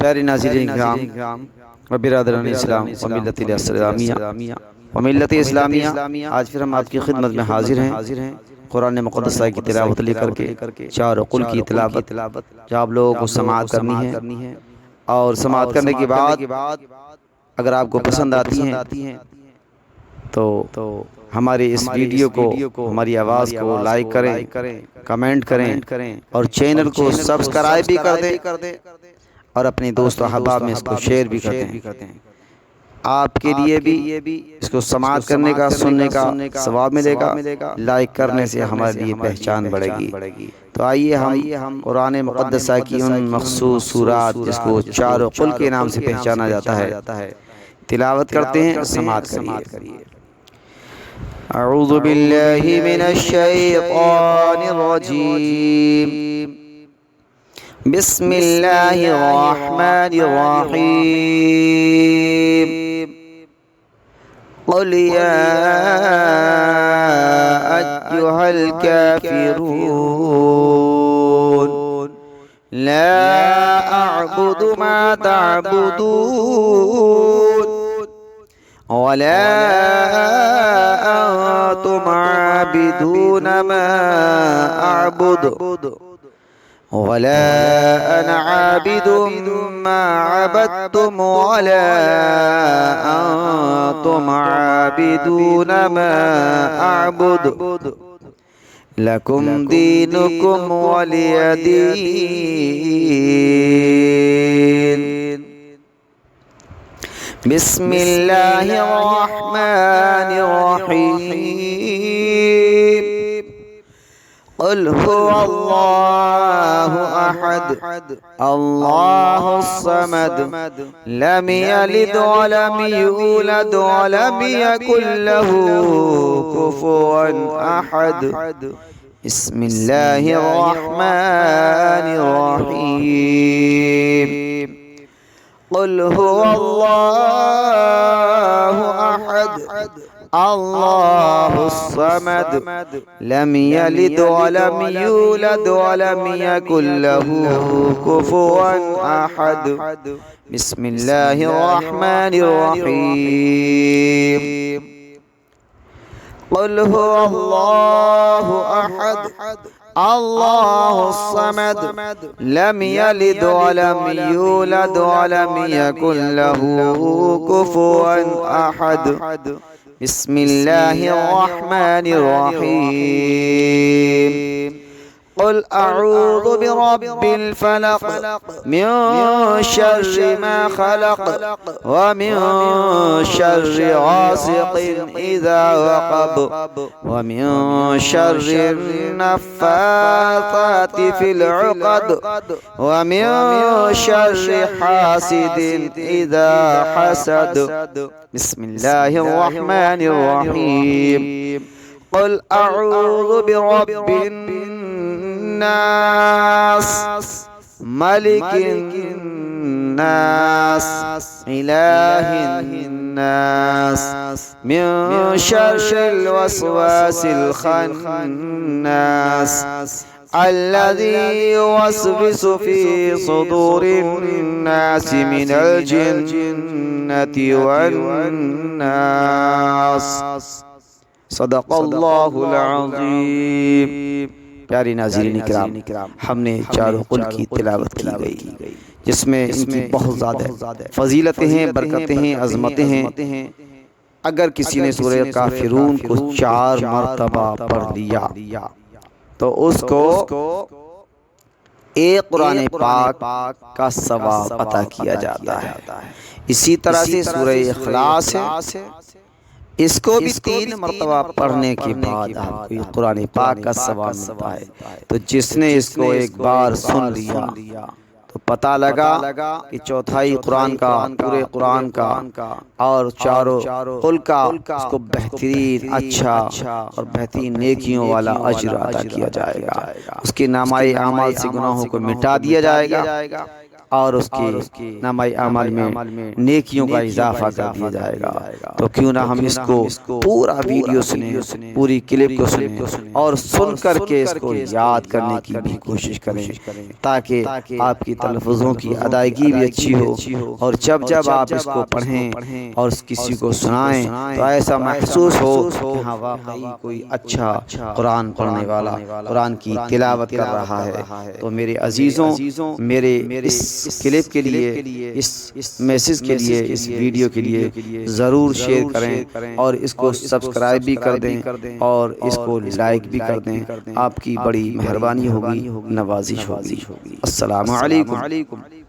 प्यारे नाज़रीन किराम व बिरादरान इस्लाम व मिल्लत इस्लामिया, आज फिर हम आपकी खिदमत में हाजिर हैं कुरान मुक़द्दस की तिलावत लेकर के। चार कुल की तिलावत जो आप लोगों को समाअत करनी है, और समाअत करने के बाद अगर आपको पसंद आती हैं तो हमारी इस वीडियो को, हमारी आवाज़ को लाइक करें, कमेंट करें और चैनल को सब्सक्राइब भी कर दें और अपने दोस्तों अहबाब में इसको शेयर भी करते हैं। आपके लिए भी इसको समाअत करने का, सुनने का सवाब मिलेगा। लाइक करने से हमारे लिए पहचान बढ़ेगी। तो आइए हम कुरान मुक़द्दस की उन मख़सूस सूरात जिसको चार कुल के नाम से पहचाना जाता है तिलावत करते हैं, समाअत करिए। अऊज़ु बिल्लाहि मिनश शैतानिर रजीम। बिस्मिल्लाहिर रहमानिर रहीम। क़ुल या अय्युहल काफ़िरून ला अअबुदु मा तअबुदून वला अंतुम आबिदून मा अअबुदु वला अना आबिदुम मा अबदतुम वला अंतुम आबिदून मा अअबुदु लकुम दीनुकुम वलिय दीन। बिस्मिल्लाहिर रहमानिर रहीम। क़ुल हुवल्लाहु अहद अल्लाहुस समद लम यलिद वलम यूलद वलम यकुल लहू कुफुवन अहद। बिस्मिल्लाहिर रहमानिर रहीम। क़ुल हुवल्लाहु अहद अल्लाहुस समद लम यलिद वलम यूलद वलम यकुल लहू कुफुवन अहद। बिस्मिल्लाहिर रहमानिर रहीम। क़ुल हुवल्लाहु अहद अल्लाहुस समद लम यलिद वलम यूलद वलम यकुल लहू कुफुवन अहद। बिस्मिल्लाहिर रहमानिर रहीम। क़ुल अऊज़ु बिरब्बिल फलक़ मिन शर्रि मा खलक़ व मिन शर्रि गासिक़िन इज़ा वक़ब व मिन शर्रि नफ़्फ़ाथाति फ़िल उक़द व मिन शर्रि हासिदिन इज़ा हसद। बिस्मिल्लाहिर रहमानिर रहीम। क़ुल अऊज़ु बिरब्बिन नास मलिकिन नास इलाहिन नास मिन शर्रिल वस्वासिल खन्नास अल्लज़ी युवस्विसु फ़ी सुदूरिन नास मिनल जिन्नति वन नास। सदक़ल्लाहुल अज़ीम। प्यारे नाज़रीन किराम, हमने चारों कुल की तिलावत की गई जिसमें इनकी बहुत ज़्यादा फजीलतें हैं, बरकतें हैं, अज़मतें हैं। अगर किसी ने सूरह काफिरून को 4 मरतबा पढ़ लिया तो उसको एक कुरान पाक का सवाब अता किया जाता है। इसी तरह से सूरह इखलास है, इसको भी 3 मरतबा पढ़ने के बाद आपको कुरान पाक का सवाब मिलता है। तो जिसने इसको एक बार सुन लिया तो पता लगा कि चौथाई कुरान का, पूरे कुरान का और चारों कुल का उसको बेहतरीन, अच्छा और बेहतरीन नेकियों वाला अज्र अता किया जाएगा। उसके नामाए आमाल से गुनाहों को मिटा दिया जाएगा اور اس کے نامہ اعمال میں نیکیوں کا اضافہ کر دیا جائے گا۔ تو کیوں نہ ہم اس کو پورا ویڈیو سنیں، پوری کلپ کو سنیں اور سن کر کے اس کو یاد کرنے کی بھی کوشش کریں، تاکہ آپ کی تلفظوں کی ادائیگی بھی اچھی ہو، اور جب جب آپ اس کو پڑھیں اور کسی کو سنائیں تو ایسا محسوس ہو کہ ہاں واقعی کوئی اچھا قرآن پڑھنے والا قرآن کی تلاوت کر رہا ہے۔ تو میرے عزیزوں، میرے اس کلپ کے لیے، اس میسج کے لیے، اس ویڈیو کے لیے ضرور شیئر کریں اور اس کو سبسکرائب بھی کر دیں اور اس کو لائک بھی کر دیں۔ آپ کی بڑی مہربانی ہوگی، نوازش ہوگی۔ السلام علیکم۔